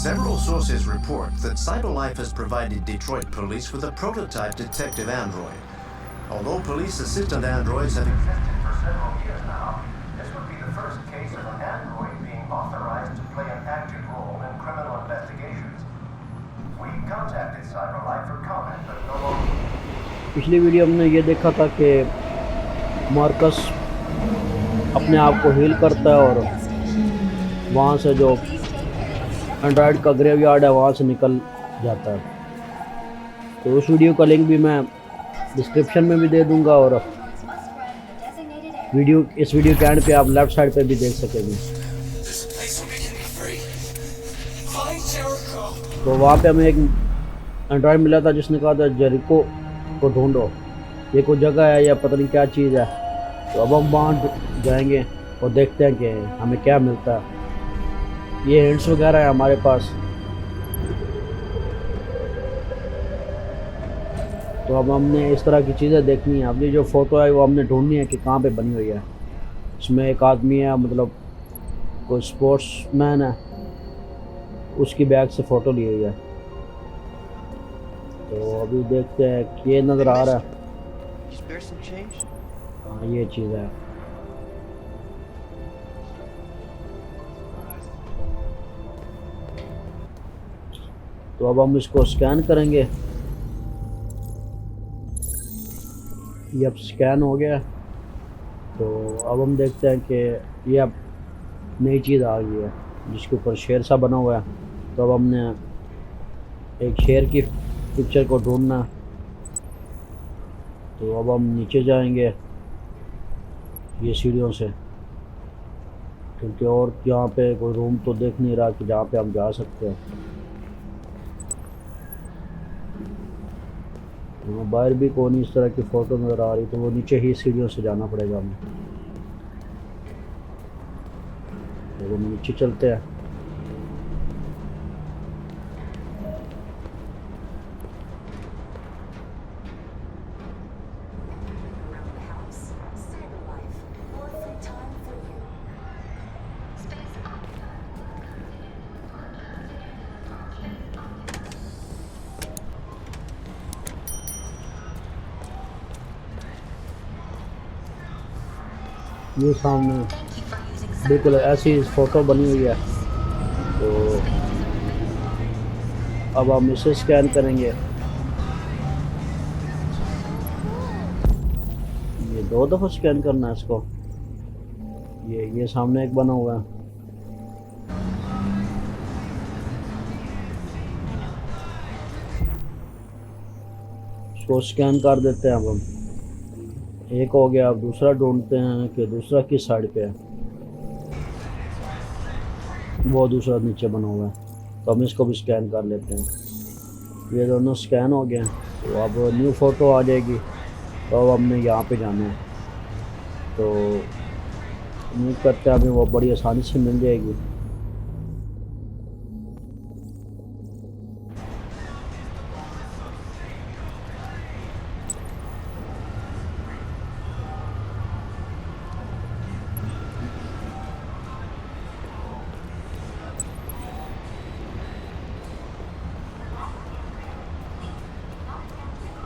Several sources report that CyberLife has provided Detroit police with a prototype detective android. Although police assistant androids have existed for several years now, this would be the first case of an android being authorized to play an active role in criminal investigations. We contacted CyberLife for comment, but no longer. पिछली video हमने ये देखा था कि Marcus अपने आप को heal करता है और वहाँ से जो एंड्रॉयड का ग्रेवयार्ड है वहाँ से निकल जाता है। तो उस वीडियो का लिंक भी मैं डिस्क्रिप्शन में भी दे दूंगा और इस वीडियो के एंड पे आप लेफ्ट साइड पे भी देख सकेंगे। तो वहाँ पे हमें एक एंड्रॉयड मिला था जिसने कहा था जेरिको को ढूंढो, ये कोई जगह है या पता नहीं क्या चीज़ है। तो अब हम वहाँ जाएंगे और देखते हैं कि हमें क्या मिलता है। ये हिंट्स वगैरह है हमारे पास। तो अब हमने इस तरह की चीज़ें देखनी है। अब ये जो फ़ोटो है वो हमने ढूंढनी है कि कहाँ पे बनी हुई है। इसमें एक आदमी है, मतलब कोई स्पोर्ट्समैन है, उसकी बैग से फ़ोटो ली हुई है। तो अभी देखते हैं कि ये नज़र आ रहा है। हाँ, ये चीज़ है। तो अब हम इसको स्कैन करेंगे। ये अब स्कैन हो गया। तो अब हम देखते हैं कि ये अब नई चीज़ आ गई है जिसके ऊपर शेर सा बना हुआ है। तो अब हमने एक शेर की पिक्चर को ढूंढना। तो अब हम नीचे जाएंगे ये सीढ़ियों से, क्योंकि और यहाँ पे कोई रूम तो देख नहीं रहा कि जहाँ पे हम जा सकते हैं। बाहर भी कौन इस तरह की फ़ोटो नज़र आ रही, तो वो नीचे ही सीढ़ियों से जाना पड़ेगा हमें। तो हम नीचे चलते हैं। ये सामने बिल्कुल ऐसी फ़ोटो बनी हुई है। तो अब हम इसे स्कैन करेंगे। ये 2 दफ़ा स्कैन करना है इसको। ये सामने एक बना हुआ है। इसको स्कैन कर देते हैं। अब हम एक हो गया। अब दूसरा ढूंढते हैं कि दूसरा किस साइड पे है। वो दूसरा नीचे बना हुआ है। तो हम इसको भी स्कैन कर लेते हैं। ये दोनों स्कैन हो गए। तो अब न्यू फ़ोटो आ जाएगी। तो अब हमने यहाँ पे जाना है। तो उम्मीद करते हैं हमें वो बड़ी आसानी से मिल जाएगी।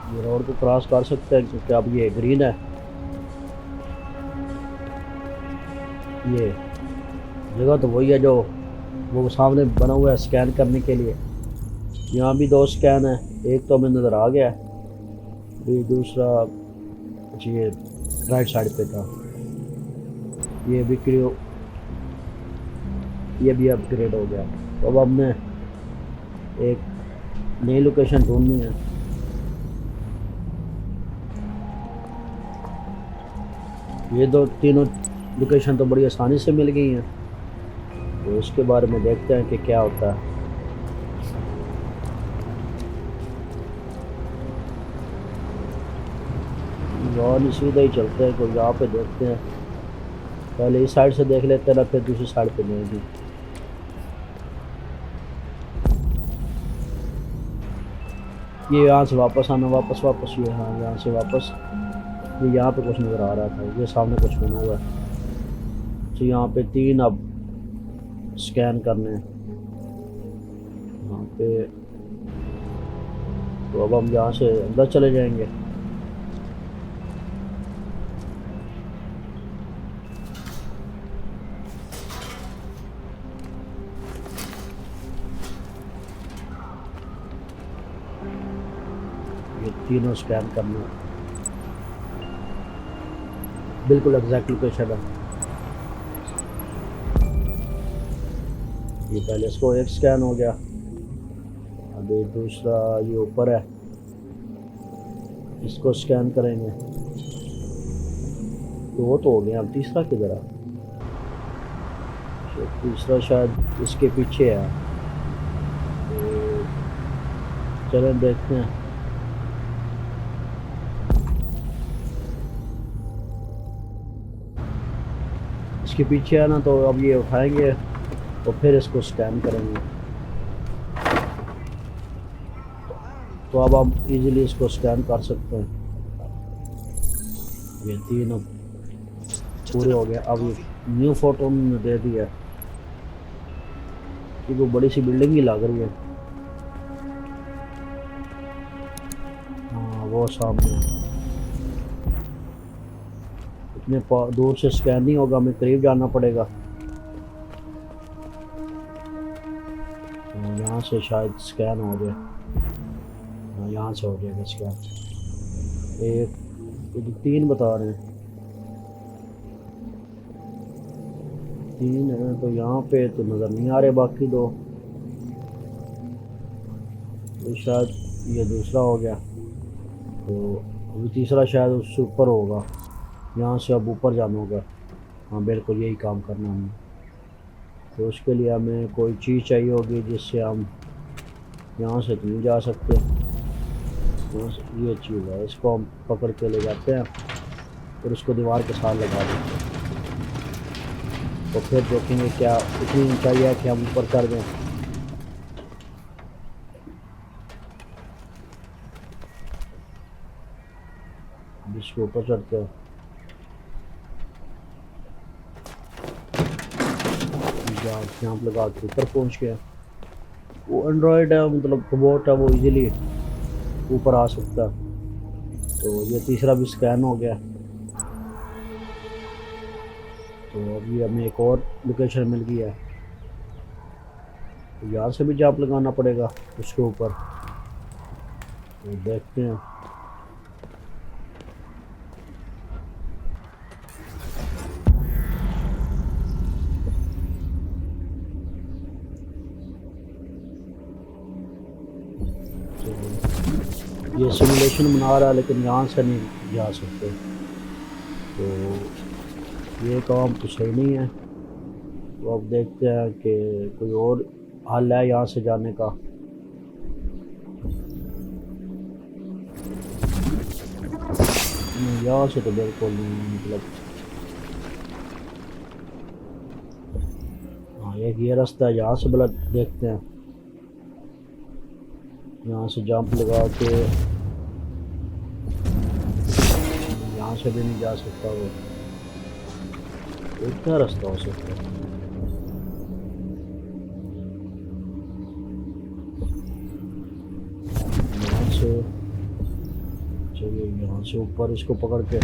ये रोड को क्रॉस कर सकते हैं क्योंकि अब ये ग्रीन है। ये जगह तो वही है जो वो सामने बना हुआ है स्कैन करने के लिए। यहाँ भी 2 स्कैन है। एक तो हमें नज़र आ गया, ये दूसरा ये राइट साइड पे था। ये भी ये भी अपग्रेड हो गया। तो अब हमने एक नई लोकेशन ढूंढनी है। ये तीनों लोकेशन तो बड़ी आसानी से मिल गई हैं। तो इसके बारे में देखते हैं कि क्या होता है। और सीधा ही चलते हैं। तो यहाँ पे देखते हैं, पहले इस साइड से देख लेते हैं ना, फिर दूसरी साइड पे जाएंगे। ये यहाँ से वापस आना, वापस ये, हाँ यहाँ से वापस। ये यहाँ पे कुछ नज़र आ रहा था, ये सामने कुछ बना हुआ है। तो यहाँ पे 3 अब स्कैन करने हैं। पे। तो अब हम यहाँ से अंदर चले जाएंगे। ये तीनों स्कैन करना है, बिल्कुल एग्जैक्ट लोकेशन है। ये पहले इसको एक स्कैन हो गया, अभी दूसरा ये ऊपर है, इसको स्कैन करेंगे। तो वो तो हो गया, अब तीसरा किधर है? तो तीसरा शायद इसके पीछे है, तो चलें देखते हैं। इसके पीछे है ना, तो अब ये उठाएंगे तो फिर इसको स्कैन करेंगे। तो अब हम इजीली इसको स्कैन कर सकते हैं। ये तीन अब पूरे हो गए। अब ये न्यू फोटो ने दे दिया, कि वो बड़ी सी बिल्डिंग ही लग रही है। हाँ वो सामने, इतने दूर से स्कैन नहीं होगा, हमें करीब जाना पड़ेगा। यहाँ से शायद स्कैन हो जाए, यहाँ से हो जाएगा स्कैन। एक तीन बता रहे हैं, तीन है तो यहाँ पे तो नज़र नहीं आ रहे बाकी दो। तो शायद ये दूसरा हो गया, तो अभी तीसरा शायद उससे ऊपर होगा। यहाँ से अब ऊपर जाना होगा। हाँ बिल्कुल यही काम करना हमें। तो उसके लिए हमें कोई चीज़ चाहिए होगी जिससे हम यहाँ से तो नहीं जा सकते। ये चीज़ है, इसको हम पकड़ के ले जाते हैं और उसको दीवार के साथ लगा देते हैं। तो फिर देखेंगे क्या इतनी ऊंचाई है कि हम ऊपर कर दें। इसके ऊपर चढ़ते हैं, यहाँ लगा के ऊपर पहुँच गया। वो एंड्रॉयड है, मतलब रोबोट है, वो इजीली ऊपर आ सकता है। तो ये तीसरा भी स्कैन हो गया। तो अभी हमें एक और लोकेशन मिल गई है, तो यहाँ से भी जाप लगाना पड़ेगा उसके ऊपर। तो देखते हैं। तो ये सिमुलेशन बना रहा है, लेकिन यहाँ से नहीं जा सकते। तो ये काम तो सही नहीं है। तो अब देखते हैं कि कोई और हल है यहाँ से जाने का। यहाँ से तो बिल्कुल नहीं, मतलब हाँ एक ये रास्ता है, यहाँ से भला देखते हैं। यहाँ से जंप लगा के यहाँ से भी नहीं जा सकता। वो क्या रास्ता हो सकता है? यहाँ से चलिए, यहाँ से ऊपर इसको पकड़ के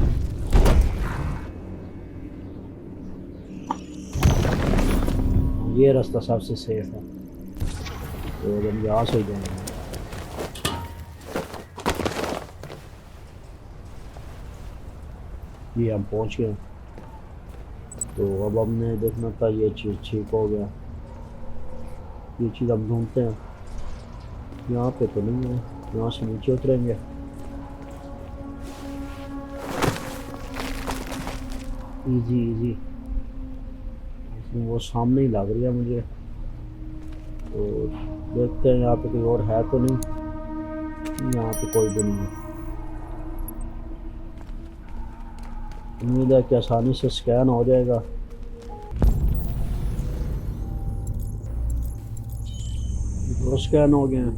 ये रास्ता सबसे सेफ है। तो हम यहाँ से जाएंगे। ये हम पहुँच गए। तो अब हमने देखना था ये चीज़ ठीक हो गया। ये चीज़ हम ढूंढते हैं, यहाँ पे तो नहीं है। यहाँ से नीचे उतरेंगे। इजी इजी, वो सामने ही लग रही है मुझे। तो देखते हैं यहाँ पे कोई और है तो नहीं। यहाँ पे कोई भी नहीं है। उम्मीद है कि आसानी से स्कैन हो जाएगा। दो स्कैन हो गए हैं,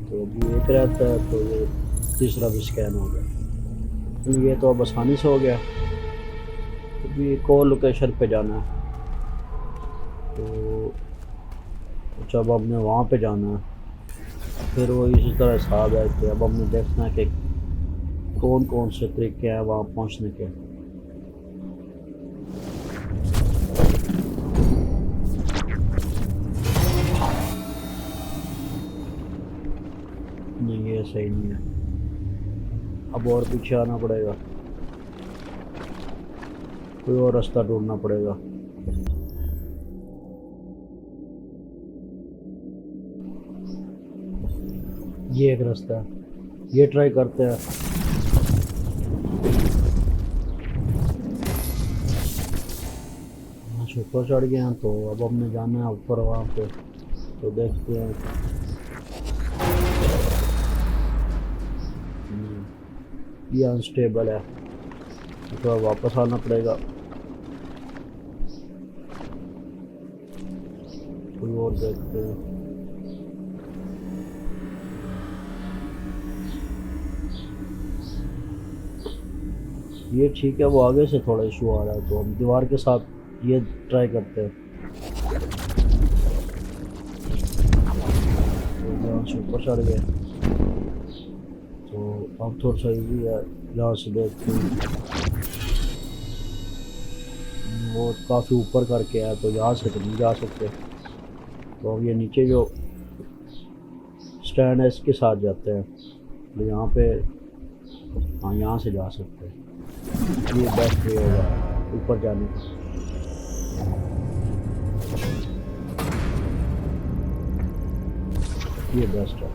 तो अभी एक रहता है, तो ये तीसरा भी स्कैन हो गया। ये तो अब आसानी से हो गया। अभी एक और लोकेशन पे जाना है, तो जब हमने वहाँ पे जाना है फिर वो इसी तरह हिसाब है कि अब हमने देखना है कि कौन कौन से तरीके हैं वहाँ पहुँचने के। नहीं, ये सही नहीं है, अब और पीछे आना पड़ेगा, कोई और रास्ता ढूंढना पड़ेगा। ये एक रास्ता है, ये ट्राई करते हैं। ऊपर चढ़ गए हैं तो अब हमने जाना है ऊपर वहाँ पे, तो देखते हैं। ये अनस्टेबल है तो वापस आना पड़ेगा, कोई और देखते हैं। ये ठीक है, वो आगे से थोड़ा इशू आ रहा है तो हम दीवार के साथ ये ट्राई करते हैं। तो ऊपर चढ़ गए तो अब थोड़ा सा इजी है, यहाँ से देखते हैं। वो काफ़ी ऊपर करके है तो यहाँ से तो नहीं जा सकते, तो अब ये नीचे जो स्टैंड है इसके साथ जाते हैं, तो यहाँ पे हाँ यहाँ से जा सकते हैं। ये बेस्ट वे होगा ऊपर जाने का। ये बेस्ट है।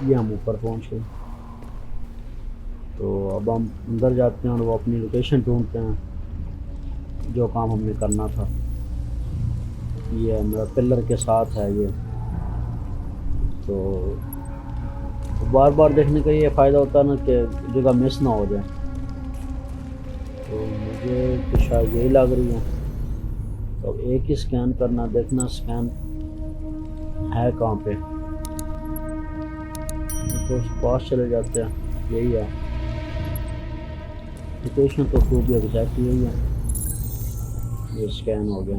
ये हम ऊपर पहुंच गए, तो अब हम अंदर जाते हैं और वो अपनी लोकेशन ढूंढते हैं जो काम हमने करना था। ये मेरा पिलर के साथ है ये, तो बार बार देखने का ये फ़ायदा होता है ना कि जगह मिस ना हो जाए। तो मुझे तो शायद यही लग रही है, तो एक ही स्कैन करना, देखना स्कैन है कहाँ पे, तो उस पास चले जाते हैं। यही है लोकेशन, तो खूब एग्जैक्ट यही है। ये स्कैन हो गया,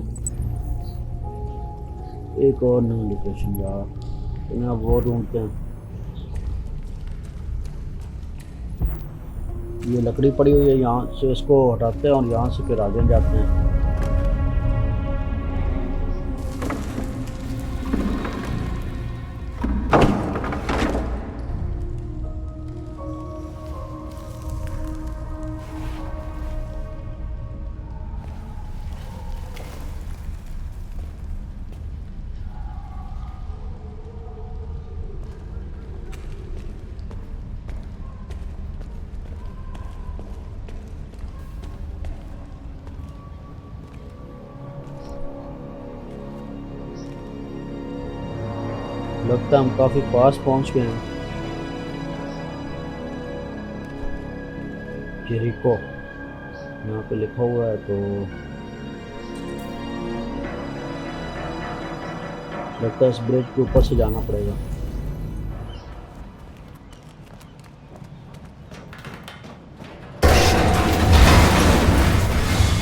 एक और नई लोकेशन यार, तो मैं वो ढूंढते हैं। ये लकड़ी पड़ी हुई है, यहाँ से इसको हटाते हैं और यहाँ से फिर आगे जाते हैं। लगता है हम काफ़ी पास पहुंच गए हैं। जेरिको यहाँ पे लिखा हुआ है, तो लगता है इस ब्रिज के ऊपर से जाना पड़ेगा।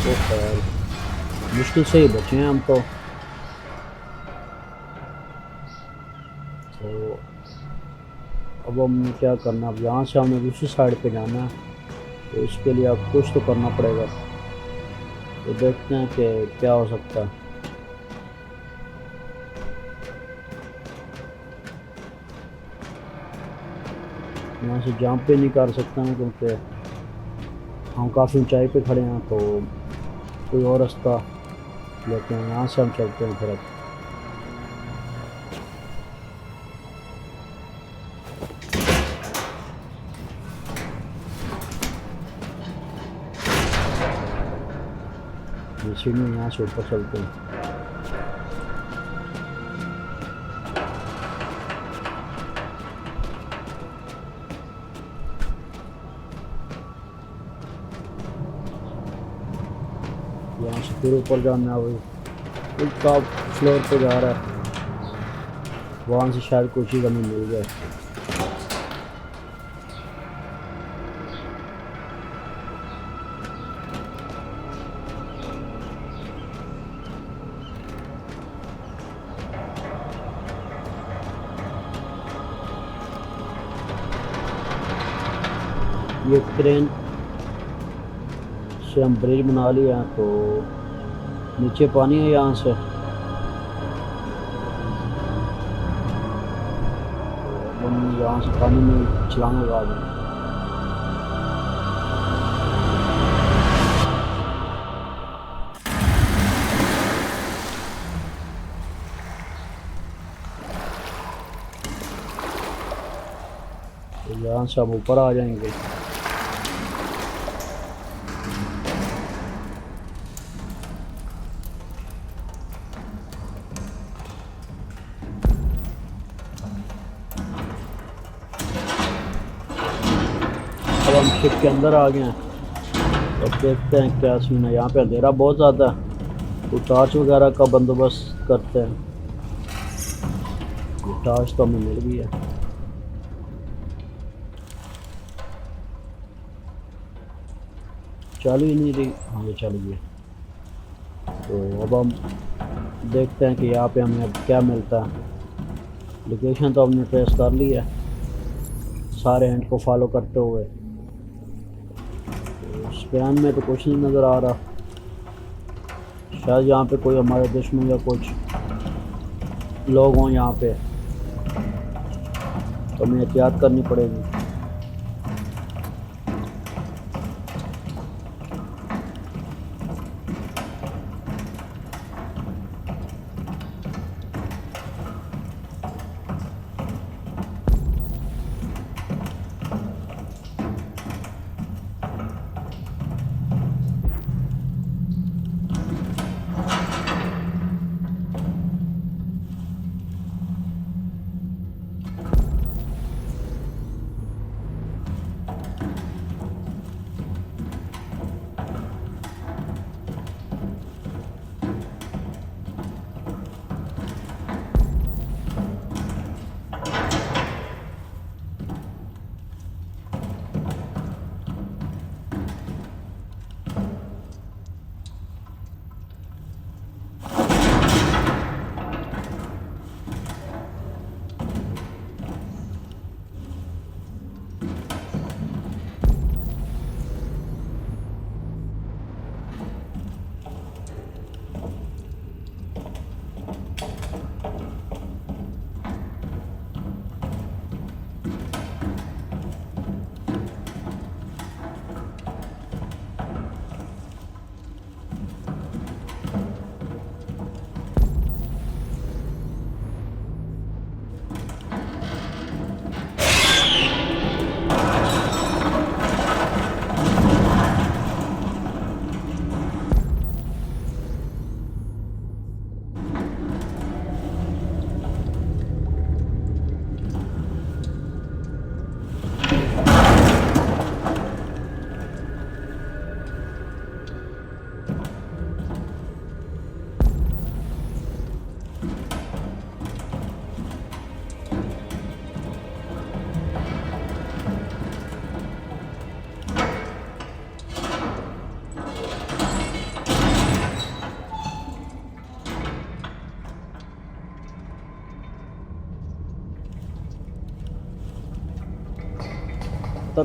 तो खैर मुश्किल से ही बचे हैं हम तो अब हमें क्या करना, अब यहाँ से हमें दूसरी साइड पे जाना है, तो इसके लिए अब कुछ तो करना पड़ेगा। तो देखते हैं कि क्या हो सकता है। यहाँ से जंप भी नहीं कर सकता मैं, क्योंकि हम काफ़ी ऊंचाई पे खड़े हैं, तो कोई और रास्ता लेते हैं। यहाँ से हम चलते हैं फिर अब। सीढ़ी यहाँ से ऊपर चलते हैं। यहाँ से फिर ऊपर जाना है, वही टॉप फ्लोर पे जा रहा है, वहाँ से शायद कुछ ही हमें मिल जाए। ये क्रेन से हम ब्रिज बना लिया है, तो नीचे पानी है यहाँ से। हम यहाँ से पानी में छलांग लगा दें। तो यहाँ से हम ऊपर आ जाएंगे। अब हम शिप के अंदर आ गए हैं। अब देखते हैं क्या सीन है। यहाँ पे अंधेरा बहुत ज़्यादा है, तो टॉर्च वगैरह का बंदोबस्त करते हैं। टॉर्च तो हमें मिल गई है। चालू ही नहीं रही। हाँ, ये चालू है। तो अब हम देखते हैं कि यहाँ पे हमें अब क्या मिलता है। लोकेशन तो हमने ट्रेस कर ली है सारे एंड को फॉलो करते हुए। स्कैन में तो कुछ नहीं नज़र आ रहा। शायद यहाँ पे कोई हमारे दुश्मन या कुछ लोग हों यहाँ पे, तो हमें एहतियात करनी पड़ेगी।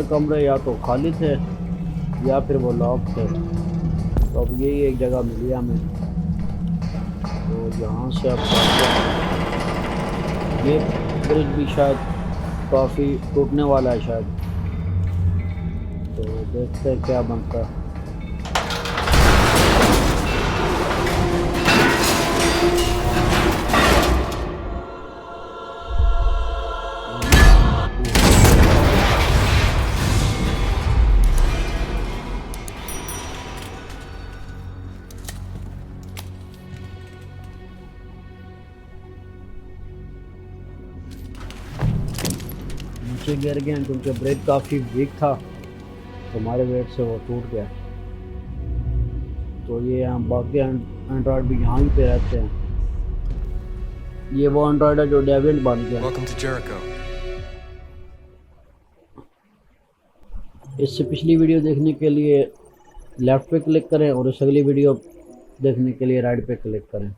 कमरे या तो खाली थे या फिर वो लॉक थे। तो अब यही एक जगह मिली हमें, तो यहाँ से अब ये ब्रिज भी शायद काफ़ी टूटने वाला है शायद। तो देखते हैं क्या बनता है। नीचे गिर गए क्योंकि ब्रेक काफ़ी वीक था, तो हमारे वेट से वो टूट गया। तो ये हम बाकी एंड्रॉयड भी यहाँ ही पे रहते हैं। ये वो एंड्रॉयड है जो डेविएंट बन गया। Welcome to Jericho. इससे पिछली वीडियो देखने के लिए लेफ़्ट पे क्लिक करें और इस अगली वीडियो देखने के लिए राइट पे क्लिक करें।